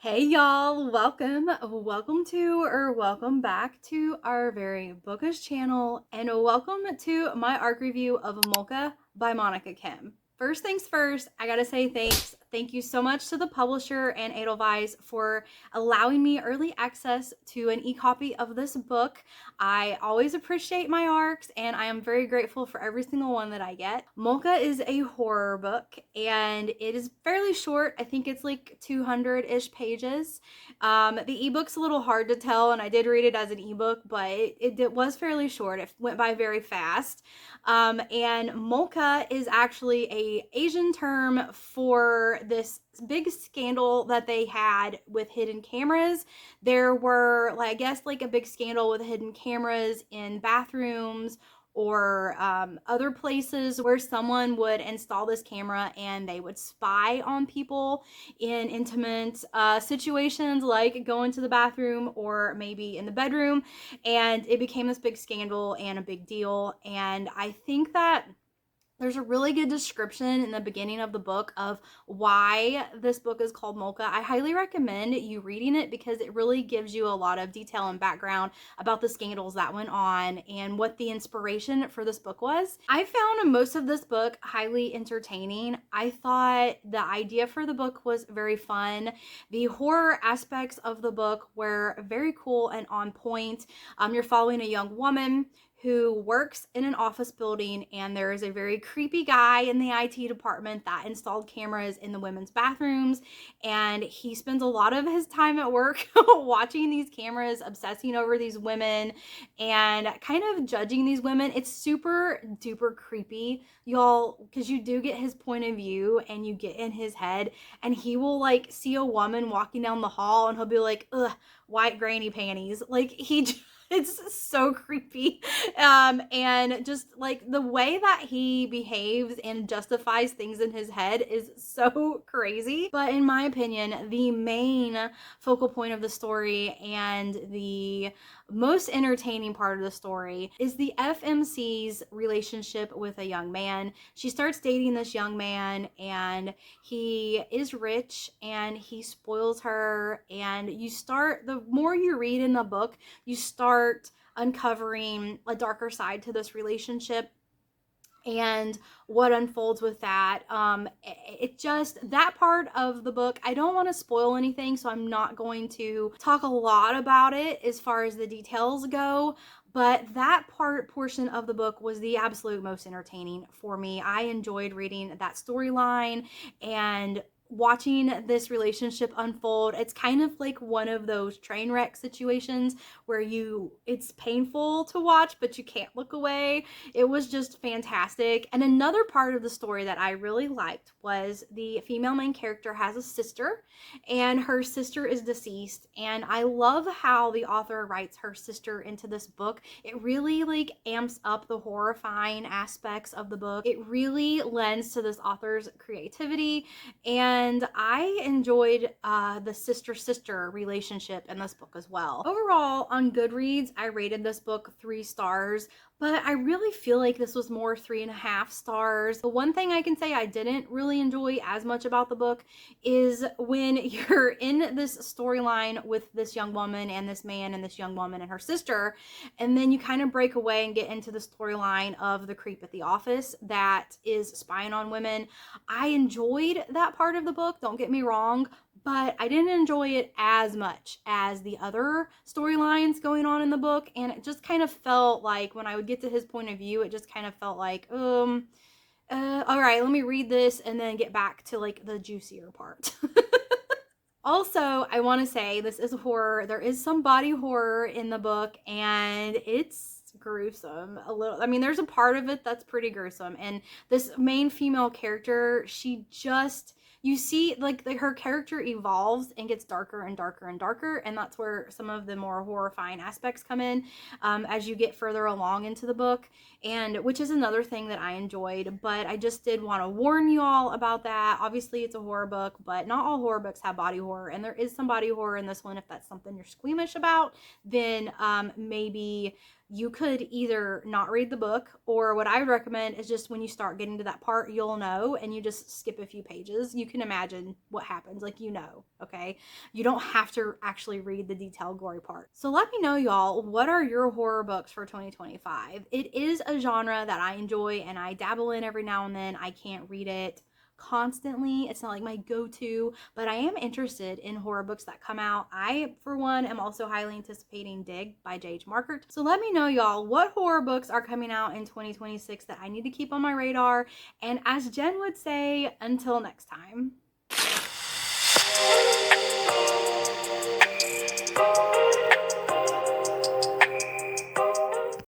Hey y'all, welcome back to our very bookish channel, and welcome to my arc review of Molka by Monika Kim. First things first, I gotta say thanks. Thank you so much to the publisher and Edelweiss for allowing me early access to an e-copy of this book. I always appreciate my arcs, and I am very grateful for every single one that I get. Molka is a horror book, and it is fairly short. I think it's like 200-ish pages. The ebook's a little hard to tell, and I did read it as an ebook, but it was fairly short. It went by very fast. And Molka is actually a Asian term for this big scandal that they had with hidden cameras. There were, I guess, like a big scandal with hidden cameras in bathrooms or other places where someone would install this camera and they would spy on people in intimate situations, like going to the bathroom or maybe in the bedroom. And it became this big scandal and a big deal. And I think that there's a really good description in the beginning of the book of why this book is called Molka. I highly recommend you reading it because it really gives you a lot of detail and background about the scandals that went on and what the inspiration for this book was. I found most of this book highly entertaining. I thought the idea for the book was very fun. The horror aspects of the book were very cool and on point. You're following a young woman who works in an office building, and there is a very creepy guy in the IT department that installed cameras in the women's bathrooms, and he spends a lot of his time at work watching these cameras, obsessing over these women, and kind of judging these women. It's super duper creepy, y'all, because you do get his point of view and you get in his head, and he will see a woman walking down the hall and he'll be like, ugh, white granny panties. It's so creepy. And just the way that he behaves and justifies things in his head is so crazy. But in my opinion, the main focal point of the story and the most entertaining part of the story is the FMC's relationship with a young man. She starts dating this young man, and he is rich and he spoils her. And the more you read in the book, you start uncovering a darker side to this relationship and what unfolds with that. That part of the book, I don't want to spoil anything, so I'm not going to talk a lot about it as far as the details go, but that portion of the book was the absolute most entertaining for me. I enjoyed reading that storyline and watching this relationship unfold. It's kind of like one of those train wreck situations where it's painful to watch, but you can't look away. It was just fantastic. And another part of the story that I really liked was the female main character has a sister, and her sister is deceased. And I love how the author writes her sister into this book. It really amps up the horrifying aspects of the book. It really lends to this author's creativity, and I enjoyed the sister-sister relationship in this book as well. Overall, on Goodreads, I rated this book 3 stars, but I really feel like this was more 3.5 stars. The one thing I can say I didn't really enjoy as much about the book is when you're in this storyline with this young woman and this man and this young woman and her sister, and then you kind of break away and get into the storyline of the creep at the office that is spying on women. I enjoyed that part of the book, don't get me wrong, but I didn't enjoy it as much as the other storylines going on in the book, and it just kind of felt like when I would get to his point of view, it just kind of felt like, all right, let me read this and then get back to the juicier part. Also, I want to say this is horror. There is some body horror in the book, and it's gruesome a little. I mean, there's a part of it that's pretty gruesome, and this main female character, you see her character evolves and gets darker and darker and darker, and that's where some of the more horrifying aspects come in as you get further along into the book, and which is another thing that I enjoyed. But I just did want to warn you all about that. Obviously it's a horror book, but not all horror books have body horror, and there is some body horror in this one. If that's something you're squeamish about, then maybe you could either not read the book, or what I would recommend is just when you start getting to that part, you'll know, and you just skip a few pages. You can imagine what happens, like, you know, okay? You don't have to actually read the detailed gory part. So let me know, y'all, what are your horror books for 2025? It is a genre that I enjoy and I dabble in every now and then. I can't read it constantly. It's not like my go-to, but I am interested in horror books that come out. I, for one, am also highly anticipating Dig by J.H. Markert. So let me know, y'all, what horror books are coming out in 2026 that I need to keep on my radar. And as Jen would say, until next time.